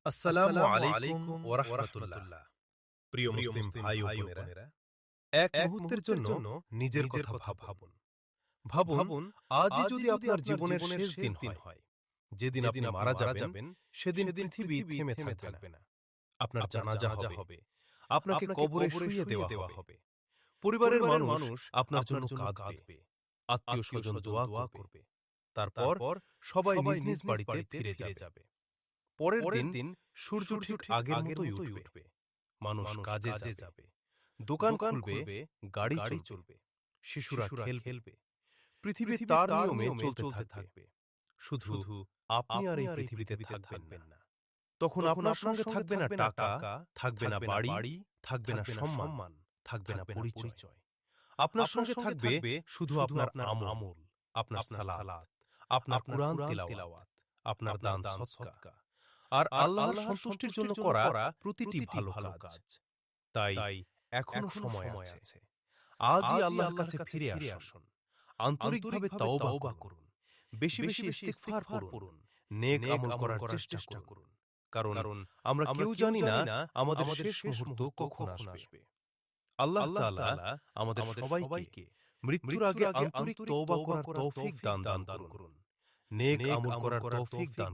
আসসালামু আলাইকুম ওয়া রাহমাতুল্লাহ। প্রিয় মুসলিম ভাই ও বোনেরা, এক মুহূর্তের জন্য নিজের কথা ভাবুন। ভাবুন, আজই যদি আপনার জীবনের শেষ দিন হয়, যেদিন আপনি মারা যাবেন, সেদিন পৃথিবী থেমে থাকবে না। আপনার জানাজা হবে, আপনাকে কবরে শুইয়ে দেওয়া হবে। পরিবারের মানুষ আপনার জন্য কাঁদবে, আত্মীয়-স্বজন দোয়া করবে। তারপর সবাই নিজ নিজ বাড়িতে ফিরে যাবে। পরের দিন সূর্য ঠিক আগের মতোই উঠবে। মানুষ কাজে যাবে, দোকান খুলবে, গাড়ি চলবে, শিশুরা খেলবে। পৃথিবী তার নিয়মে চলতে থাকবে। শুধু আপনি আর এই পৃথিবীতে থাকবেন না। তখন আপনার সঙ্গে থাকবে না টাকা, থাকবে না বাড়ি, থাকবে না সম্মান, থাকবে না পরিচয়। আপনার সঙ্গে থাকবে শুধু আপনার আমল, আপনার সালাত, আপনার কুরআন তিলাওয়াত, আপনার দান সদকা আর আল্লাহর সন্তুষ্টির জন্য করা প্রতিটি ভালো কাজ। তাই এখনো সময় আছে। আজই আল্লাহর কাছে ফিরে আসুন, আন্তরিকভাবে তাওবা করুন, বেশি বেশি ইস্তিগফার করুন, নেক আমল করার চেষ্টা করুন। কারণ আমরা কেউ জানি না আমাদের শেষ মুহূর্ত কখন আসবে। আল্লাহ তাআলা আমাদের সবাইকে মৃত্যুর আগে আন্তরিক তওবা করার তৌফিক দান করুন, নেক আমল করার তৌফিক দান